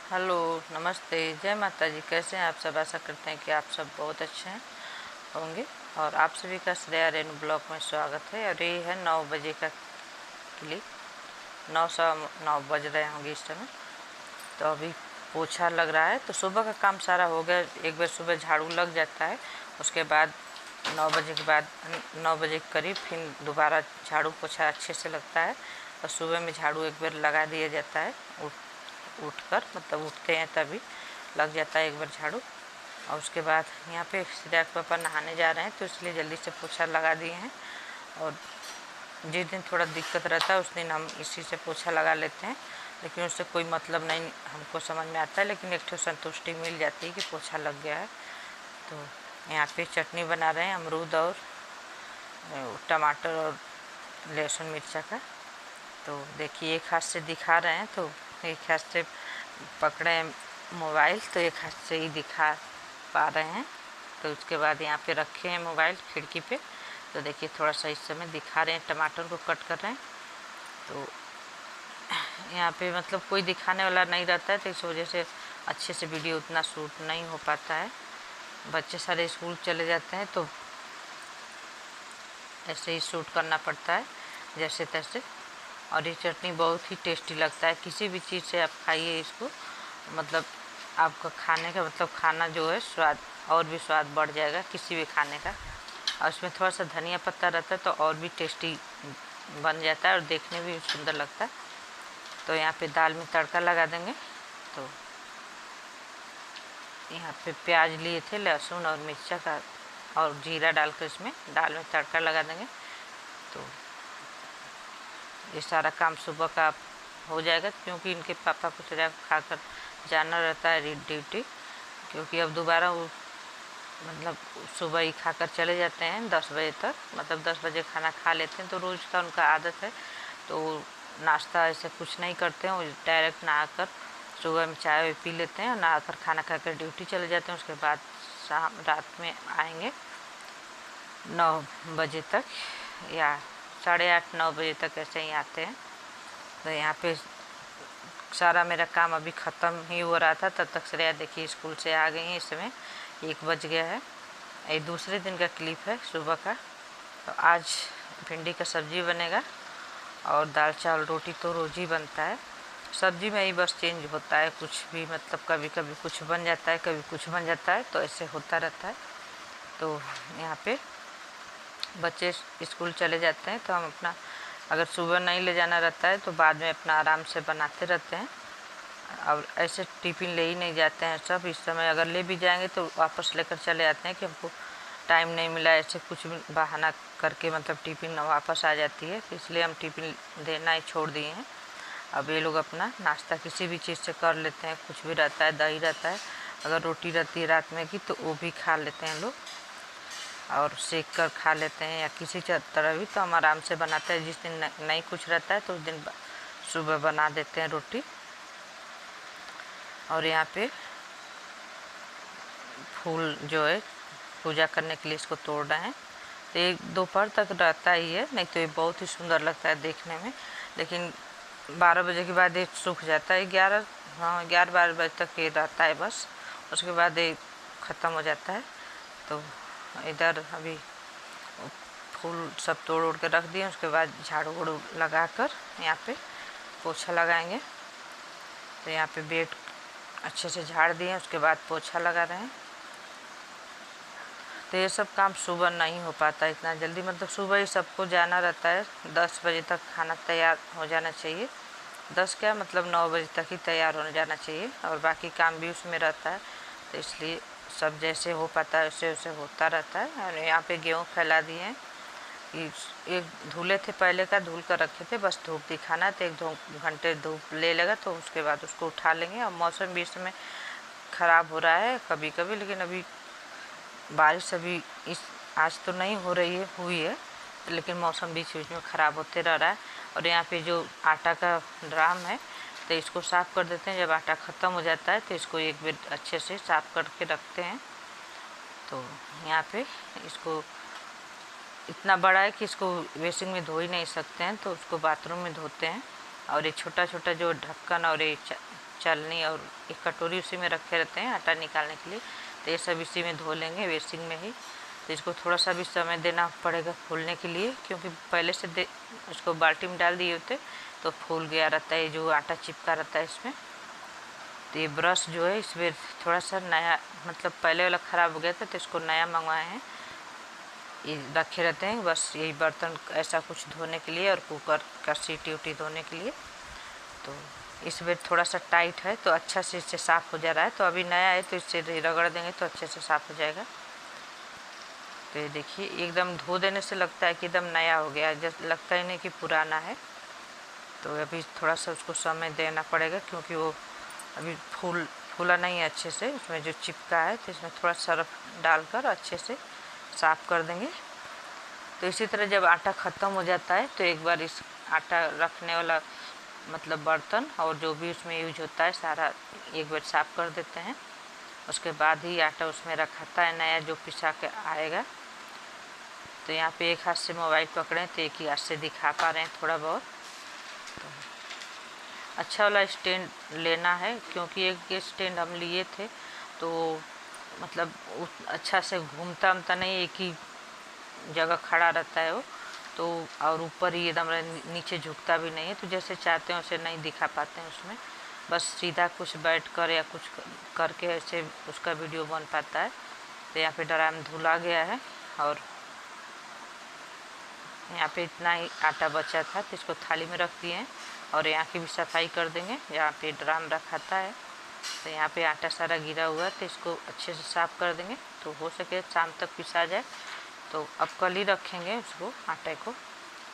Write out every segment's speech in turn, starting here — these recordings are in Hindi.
हेलो, नमस्ते, जय माता जी। कैसे हैं आप सब? आशा करते हैं कि आप सब बहुत अच्छे हैं होंगे। और आप सभी का श्रेया रेणु ब्लॉग में स्वागत है। और ये है 9 बजे का क्लिप। 9:09 बज रहे होंगे इस समय। तो अभी पोछा लग रहा है। तो सुबह का काम सारा हो गया। एक बार सुबह झाड़ू लग जाता है, उसके बाद 9 बजे के बाद 9 बजे के करीब फिर दोबारा झाड़ू पोछा अच्छे से लगता है। और सुबह में झाड़ू एक बार लगा दिया जाता है, उठकर मतलब उठते हैं तभी लग जाता है एक बार झाड़ू। और उसके बाद यहाँ पे श्रेया के पापा नहाने जा रहे हैं, तो इसलिए जल्दी से पोछा लगा दिए हैं। और जिस दिन थोड़ा दिक्कत रहता है उस दिन हम इसी से पोछा लगा लेते हैं, लेकिन उससे कोई मतलब नहीं हमको समझ में आता है, लेकिन एक ठो संतुष्टि मिल जाती है कि पोछा लग गया है। तो यहाँ पे चटनी बना रहे हैं अमरूद और टमाटर और लहसुन मिर्चा का। तो देखिए एक हाथ से दिखा रहे हैं, तो एक हाथ से पकड़े मोबाइल, तो एक हाथ से ही दिखा पा रहे हैं। तो उसके बाद यहाँ पे रखे हैं मोबाइल खिड़की पे। तो देखिए थोड़ा सा इस समय दिखा रहे हैं, टमाटर को कट कर रहे हैं। तो यहाँ पे मतलब कोई दिखाने वाला नहीं रहता है, तो इस वजह से अच्छे से वीडियो उतना शूट नहीं हो पाता है। बच्चे सारे स्कूल चले जाते हैं, तो ऐसे ही शूट करना पड़ता है जैसे तैसे। और ये चटनी बहुत ही टेस्टी लगता है। किसी भी चीज़ से आप खाइए इसको, मतलब आपका खाने का मतलब खाना जो है स्वाद और भी स्वाद बढ़ जाएगा किसी भी खाने का। और उसमें थोड़ा सा धनिया पत्ता रहता है तो और भी टेस्टी बन जाता है और देखने में भी सुंदर लगता है। तो यहाँ पे दाल में तड़का लगा देंगे। तो यहाँ पे प्याज लिए थे, लहसुन और मिर्चा का और जीरा डालकर इसमें दाल में तड़का लगा देंगे। तो ये सारा काम सुबह का हो जाएगा, क्योंकि इनके पापा को श्रेया खाकर जाना रहता है ड्यूटी। क्योंकि अब दोबारा वो मतलब सुबह ही खाकर चले जाते हैं 10 बजे तक, मतलब 10 बजे खाना खा लेते हैं। तो रोज़ का उनका आदत है, तो नाश्ता ऐसे कुछ नहीं करते हैं। वो डायरेक्ट नहाकर सुबह में चाय पी लेते हैं और नहाकर खाना खाकर ड्यूटी चले जाते हैं। उसके बाद शाम रात में आएंगे 9 बजे तक या 8:30-9 बजे तक ऐसे ही आते हैं। तो यहाँ पे सारा मेरा काम अभी ख़त्म ही हो रहा था, तब तक श्रेया देखिए स्कूल से आ गई हैं। इस समय 1 बज गया है। ये दूसरे दिन का क्लिप है सुबह का। तो आज भिंडी का सब्जी बनेगा और दाल चावल रोटी तो रोज़ ही बनता है। सब्जी में ही बस चेंज होता है, कुछ भी मतलब कभी कभी कुछ बन जाता है, कभी कुछ बन जाता है, तो ऐसे होता रहता है। तो यहाँ पे बच्चे स्कूल चले जाते हैं, तो हम अपना अगर सुबह नहीं ले जाना रहता है तो बाद में अपना आराम से बनाते रहते हैं। और ऐसे टिफ़िन ले ही नहीं जाते हैं सब। इस समय अगर ले भी जाएंगे तो वापस लेकर चले आते हैं कि हमको टाइम नहीं मिला, ऐसे कुछ भी बहाना करके मतलब टिफ़िन वापस आ जाती है। तो इसलिए हम टिफ़िन देना ही छोड़ दिए हैं। अब ये लोग अपना नाश्ता किसी भी चीज़ से कर लेते हैं, कुछ भी रहता है, दही रहता है, अगर रोटी रहती है रात में की तो वो भी खा लेते हैं लोग और सेक कर खा लेते हैं, या किसी तरह भी। तो हम आराम से बनाते हैं। जिस दिन नहीं कुछ रहता है तो उस दिन सुबह बना देते हैं रोटी। और यहाँ पे फूल जो है पूजा करने के लिए इसको तोड़ रहे हैं। तो ये दोपहर तक रहता ही है, नहीं तो ये बहुत ही सुंदर लगता है देखने में। लेकिन 12 बजे के बाद ये सूख जाता है। 11-12 बजे तक ये रहता है बस, उसके बाद ये ख़त्म हो जाता है। तो इधर अभी फूल सब तोड़ उड़ के रख दिए। उसके बाद झाड़ू उड़ू लगा कर यहाँ पे पोछा लगाएंगे। तो यहाँ पे बेड अच्छे से झाड़ दिए, उसके बाद पोछा लगा रहे हैं। तो ये सब काम सुबह नहीं हो पाता इतना जल्दी, मतलब सुबह ही सबको जाना रहता है। 10 बजे तक खाना तैयार हो जाना चाहिए। 10 क्या मतलब 9 बजे तक ही तैयार हो जाना चाहिए, और बाकी काम भी उसमें रहता है। तो इसलिए सब जैसे हो पाता है वैसे वैसे होता रहता है। और यहाँ पे गेहूँ फैला दिए हैं। एक धुले थे, पहले का धुल कर रखे थे, बस धूप दिखाना तो 1-2 घंटे धूप ले लेगा, तो उसके बाद उसको उठा लेंगे। और मौसम भी इस समय ख़राब हो रहा है कभी कभी, लेकिन अभी बारिश अभी इस आज तो नहीं हो रही है, हुई है, लेकिन मौसम बीच बीच में ख़राब होते रह रहा है। और यहाँ पे जो आटा का ड्राम है तो इसको साफ़ कर देते हैं। जब आटा ख़त्म हो जाता है तो इसको एक बार अच्छे से साफ़ करके रखते हैं। तो यहाँ पे इसको इतना बड़ा है कि इसको बेसिन में धो ही नहीं सकते हैं, तो उसको बाथरूम में धोते हैं। और ये छोटा छोटा जो ढक्कन और ये चलनी और एक कटोरी उसी में रखे रहते हैं आटा निकालने के लिए। तो ये सब इसी में धो लेंगे बेसिन में ही। तो इसको थोड़ा सा भी समय देना पड़ेगा फूलने के लिए, क्योंकि पहले से उसको बाल्टी में डाल दिए होते तो फूल गया रहता है, जो आटा चिपका रहता है इसमें। तो ये ब्रश जो है इसमें थोड़ा सा नया, मतलब पहले वाला ख़राब हो गया था तो इसको नया मंगवाए हैं। ये रखे रहते हैं बस यही बर्तन ऐसा कुछ धोने के लिए और कुकर का सीटी उटी धोने के लिए। तो इसमें थोड़ा सा टाइट है तो अच्छा से इससे साफ़ हो जा रहा है। तो अभी नया है तो इससे रगड़ देंगे तो अच्छे से साफ़ हो जाएगा। तो ये देखिए एकदम धो देने से लगता है कि एकदम नया हो गया, जैसे लगता ही नहीं कि पुराना है। तो अभी थोड़ा सा उसको समय देना पड़ेगा, क्योंकि वो अभी फूला नहीं है अच्छे से, उसमें जो चिपका है। तो इसमें थोड़ा सर्फ डालकर अच्छे से साफ़ कर देंगे। तो इसी तरह जब आटा ख़त्म हो जाता है तो एक बार इस आटा रखने वाला मतलब बर्तन और जो भी उसमें यूज होता है सारा एक बार साफ़ कर देते हैं। उसके बाद ही आटा उसमें रखाता है नया जो पिसा के आएगा। तो यहाँ पे एक हाथ से मोबाइल पकड़े तो एक ही हाथ से दिखा पा रहे हैं थोड़ा बहुत। तो अच्छा वाला स्टैंड लेना है, क्योंकि एक ये स्टैंड हम लिए थे तो मतलब अच्छा से घूमता नहीं, एक ही जगह खड़ा रहता है वो तो, और ऊपर ही एकदम नीचे झुकता भी नहीं है। तो जैसे चाहते हैं वैसे नहीं दिखा पाते हैं उसमें, बस सीधा कुछ बैठ कर या कुछ करके ऐसे उसका वीडियो बन पाता है। तो यहाँ पे ड्राम धुला गया है और यहाँ पे इतना ही आटा बचा था तो इसको थाली में रख दिए हैं। और यहाँ की भी सफाई कर देंगे जहाँ पे ड्राम रखाता है। तो यहाँ पे आटा सारा गिरा हुआ है तो इसको अच्छे से साफ़ कर देंगे, तो हो सके शाम तक पिसा जाए। तो अब कल ही रखेंगे उसको आटे को,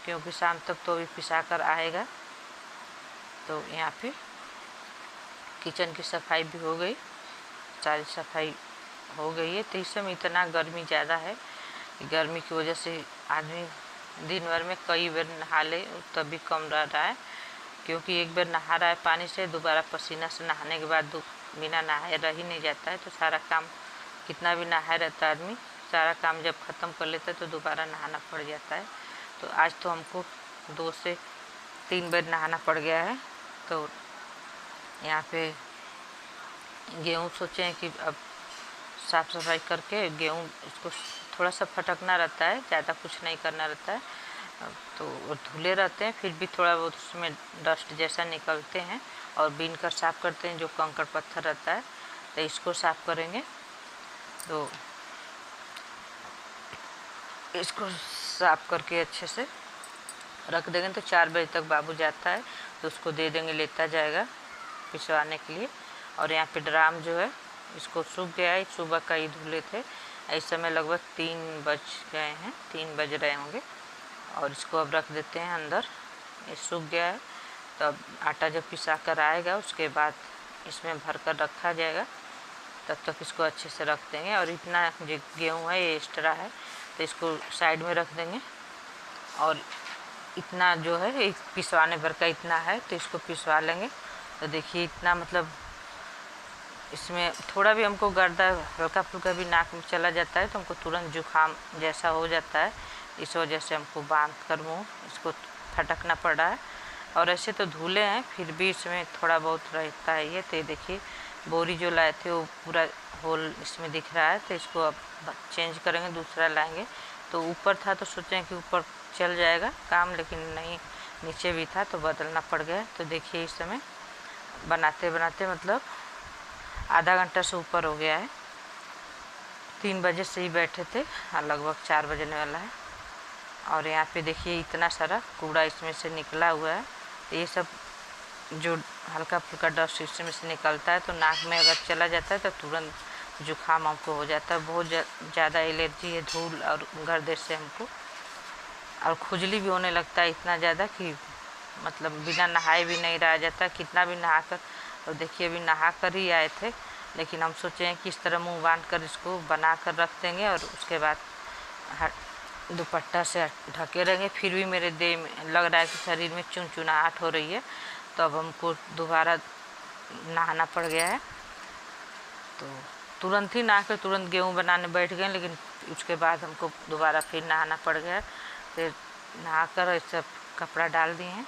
क्योंकि शाम तक तो अभी पिसा कर आएगा। तो यहाँ पे किचन की सफाई भी हो गई, सारी सफाई हो गई है। तो इस समय इतना गर्मी ज़्यादा है, गर्मी की वजह से आदमी दिन भर में कई बार नहा ले तभी कम रह रहा है, क्योंकि एक बार नहा रहा है पानी से, दोबारा पसीना से नहाने के बाद बिना नहाए रह ही नहीं जाता है। तो सारा काम कितना भी नहाए रहता है आदमी, सारा काम जब ख़त्म कर लेता है तो दोबारा नहाना पड़ जाता है। तो आज तो हमको 2 से 3 बार नहाना पड़ गया है। तो यहाँ पे गेहूँ सोचे हैं कि अब साफ़ सफाई करके गेहूँ इसको थोड़ा सा फटकना रहता है, ज़्यादा कुछ नहीं करना रहता है। तो वो धुले रहते हैं, फिर भी थोड़ा बहुत उसमें डस्ट जैसा निकलते हैं और बीन कर साफ़ करते हैं जो कंकड़ पत्थर रहता है। तो इसको साफ़ करेंगे, तो इसको साफ़ करके अच्छे से रख देंगे। तो 4 बजे तक बाबू जाता है तो उसको दे देंगे, लेता जाएगा पिसवाने के लिए। और यहाँ पे ड्राम जो है इसको सूख गया है, सुबह का ही धुले थे। इस समय लगभग 3 बज गए हैं, 3 बज रहे होंगे। और इसको अब रख देते हैं अंदर, ये सूख गया है। तो अब आटा जब पिसा कर आएगा उसके बाद इसमें भर कर रखा जाएगा, तब तक इसको अच्छे से रख देंगे। और इतना जो गेहूँ है ये एक्स्ट्रा है तो इसको साइड में रख देंगे। और इतना जो है पिसवाने भर का इतना है तो इसको पिसवा लेंगे। तो देखिए इतना मतलब इसमें थोड़ा भी हमको गर्दा हल्का फुल्का भी नाक में चला जाता है तो हमको तुरंत जुकाम जैसा हो जाता है। इस वजह से हमको बांध कर मुँह इसको फटकना पड़ रहा है। और ऐसे तो धुले हैं फिर भी इसमें थोड़ा बहुत रहता है ये। तो ये देखिए बोरी जो लाए थे वो पूरा होल इसमें दिख रहा है, तो इसको अब चेंज करेंगे, दूसरा लाएंगे। तो ऊपर था तो सोचे कि ऊपर चल जाएगा काम, लेकिन नहीं, नीचे भी था तो बदलना पड़ गया। तो देखिए इस समय बनाते बनाते मतलब आधा घंटा से ऊपर हो गया है। 3 बजे से ही बैठे थे, लगभग 4 बजने वाला है। और यहाँ पे देखिए इतना सारा कूड़ा इसमें से निकला हुआ है। तो ये सब जो हल्का फुल्का डस्ट इसमें से निकलता है तो नाक में अगर चला जाता है तो तुरंत जुकाम हमको हो जाता है। बहुत ज़्यादा एलर्जी है धूल और गर्दे से हमको, और खुजली भी होने लगता है इतना ज़्यादा कि मतलब बिना नहाए भी नहीं रहा जाता, कितना भी नहा कर। और देखिए अभी नहा कर ही आए थे, लेकिन हम सोचे हैं कि इस तरह मुँह बांध कर इसको बना कर रख देंगे और उसके बाद दुपट्टा से ढके रहेंगे। फिर भी मेरे देह में लग रहा है कि शरीर में चुनचुनाहट हो रही है, तो अब हमको दोबारा नहाना पड़ गया है। तो तुरंत ही नहा कर तुरंत गेहूँ बनाने बैठ गए, लेकिन उसके बाद हमको दोबारा फिर नहाना पड़ गया। फिर नहा कर ये सब कपड़ा डाल दिए हैं,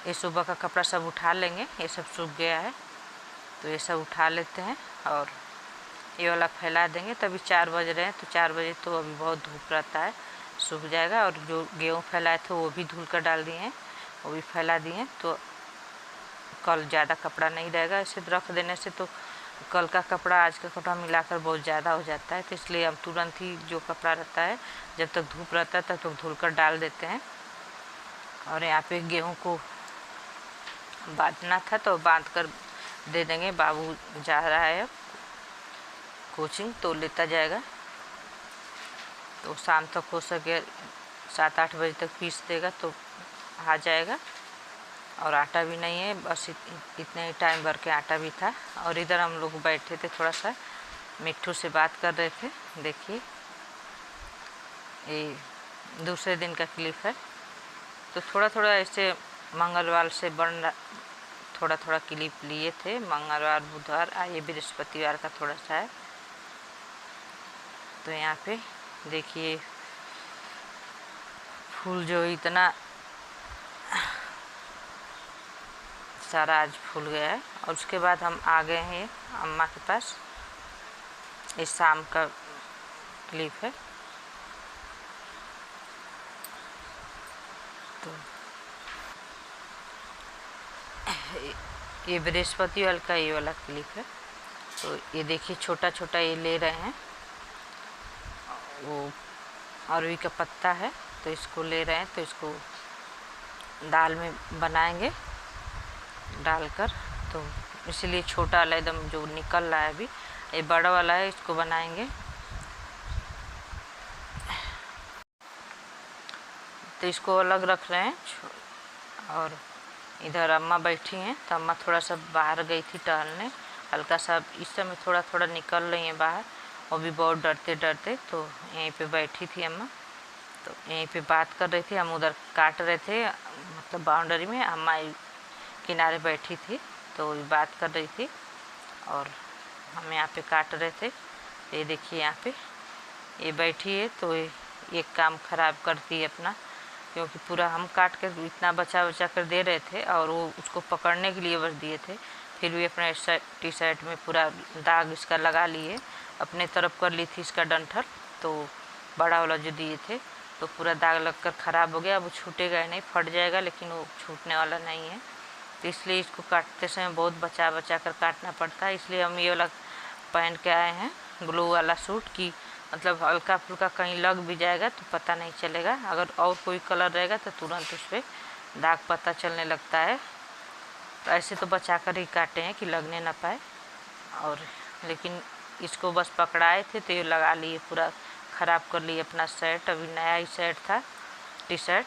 ये सुबह का कपड़ा सब उठा लेंगे, ये सब सूख गया है। तो ये सब उठा लेते हैं और ये वाला फैला देंगे। तभी 4 बज रहे हैं, तो 4 बजे तो अभी बहुत धूप रहता है, सूख जाएगा। और जो गेहूँ फैलाए थे वो भी धुल कर डाल दिए हैं, वो भी फैला दिए। तो कल ज़्यादा कपड़ा नहीं रहेगा, ऐसे रख देने से तो कल का कपड़ा आज का कपड़ा मिलाकर बहुत ज़्यादा हो जाता है। तो इसलिए हम तुरंत ही जो कपड़ा रहता है जब तक धूप रहता है तब तक धुल कर डाल देते हैं। और यहाँ पे गेहूँ को बांधना था तो बांध कर दे देंगे। बाबू जा रहा है अब कोचिंग, तो लेता जाएगा, तो शाम तक हो सके 7-8 बजे तक पीस देगा तो आ जाएगा। और आटा भी नहीं है, बस इतने ही टाइम भर के आटा भी था। और इधर हम लोग बैठे थे, थोड़ा सा मिट्ठू से बात कर रहे थे। देखिए ये दूसरे दिन का क्लिप है। तो थोड़ा थोड़ा ऐसे मंगलवार से थोड़ा थोड़ा क्लिप लिए थे, मंगलवार बुधवार, ये बृहस्पतिवार का थोड़ा सा है। तो यहाँ पे देखिए फूल जो इतना सारा आज फूल गया है। और उसके बाद हम आ गए हैं अम्मा के पास। इस शाम का क्लिप है। तो ये बृहस्पतिवार का ये वाला क्लिप है। तो ये देखिए छोटा छोटा ये ले रहे हैं, वो अरवी का पत्ता है, तो इसको ले रहे हैं। तो इसको दाल में बनाएंगे डालकर, तो इसलिए छोटा वाला एकदम जो निकल रहा है अभी, ये बड़ा वाला है, इसको बनाएंगे। तो इसको अलग रख रहे हैं। और इधर अम्मा बैठी हैं, तो अम्मा थोड़ा सा बाहर गई थी टहलने, हल्का सा इस समय थोड़ा थोड़ा निकल रही हैं बाहर, वो भी बहुत डरते डरते। तो यहीं पे बैठी थी अम्मा, तो यहीं पे बात कर रही थी। हम उधर काट रहे थे, मतलब बाउंड्री में, अम्मा किनारे बैठी थी तो बात कर रही थी और हम यहाँ पे काट रहे थे। ये देखिए यहाँ पे ये बैठी है, तो ये काम ख़राब करती है अपना, क्योंकि पूरा हम काट कर इतना बचा बचा कर दे रहे थे और वो उसको पकड़ने के लिए बस दिए थे, फिर भी अपने टी शर्ट में पूरा दाग इसका लगा लिए, अपने तरफ कर ली थी इसका डंठल। तो बड़ा वाला जो दिए थे तो पूरा दाग लगकर ख़राब हो गया। अब वो छूटेगा नहीं, फट जाएगा, लेकिन वो छूटने वाला नहीं है। तो इसलिए इसको काटते समय बहुत बचा बचा कर काटना पड़ता है। इसलिए हम ये वाला पहन के आए हैं, ब्लू वाला सूट, की मतलब हल्का फुल्का कहीं लग भी जाएगा तो पता नहीं चलेगा। अगर और कोई कलर रहेगा तो तुरंत उस पर दाग पता चलने लगता है। तो ऐसे तो बचा कर ही काटे हैं कि लगने ना पाए। और लेकिन इसको बस पकड़ाए थे तो ये लगा लिए, पूरा ख़राब कर लिए अपना शर्ट। अभी नया ही शर्ट था, टी शर्ट।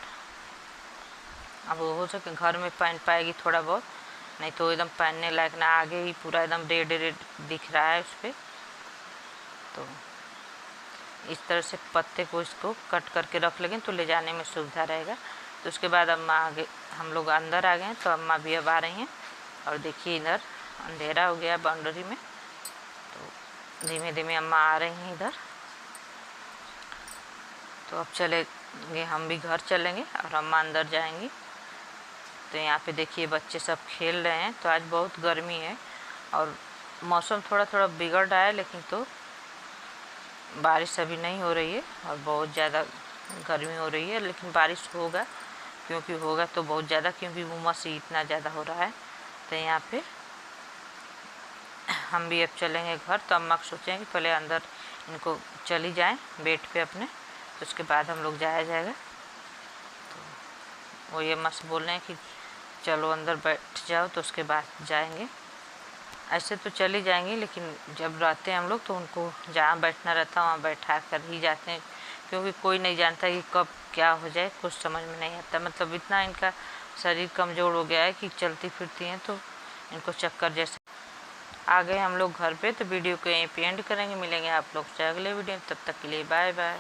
अब हो सके घर में पहन पाएगी थोड़ा बहुत, नहीं तो एकदम पहनने लायक ना। आगे ही पूरा एकदम रेड रेड दिख रहा है उस पर। तो इस तरह से पत्ते को इसको कट करके रख लेंगे तो ले जाने में सुविधा रहेगा। तो उसके बाद अम्मा आगे, हम लोग अंदर आ गए हैं, तो अम्मा भी अब आ रही हैं। और देखिए इधर अंधेरा हो गया बाउंड्री में, तो धीमे धीमे अम्मा आ रही हैं इधर। तो अब चलेंगे, हम भी घर चलेंगे और अम्मा अंदर जाएंगी। तो यहाँ पे देखिए बच्चे सब खेल रहे हैं। तो आज बहुत गर्मी है और मौसम थोड़ा थोड़ा बिगड़ रहा है, लेकिन तो बारिश अभी नहीं हो रही है और बहुत ज़्यादा गर्मी हो रही है। लेकिन बारिश होगा, क्योंकि होगा तो बहुत ज़्यादा, क्योंकि उमस ही इतना ज़्यादा हो रहा है। तो यहाँ पे हम भी अब चलेंगे घर। तो अम्मा सोचें कि पहले अंदर इनको चली जाएं बेड पे अपने, तो उसके बाद हम लोग जाया जाएगा। तो वो ये मस्त बोल रहे हैं कि चलो अंदर बैठ जाओ, तो उसके बाद जाएंगे। ऐसे तो चली जाएंगी, लेकिन जब रहते हैं हम लोग तो उनको जहाँ बैठना रहता है वहाँ बैठा कर ही जाते हैं, क्योंकि कोई नहीं जानता कि कब क्या हो जाए, कुछ समझ में नहीं आता। मतलब इतना इनका शरीर कमज़ोर हो गया है कि चलती फिरती हैं तो इनको चक्कर जैसे। आ गए हम लोग घर पे। तो वीडियो को यहीं पे एंड करेंगे, मिलेंगे आप लोग से अगले वीडियो में। तब तक के लिए बाय बाय।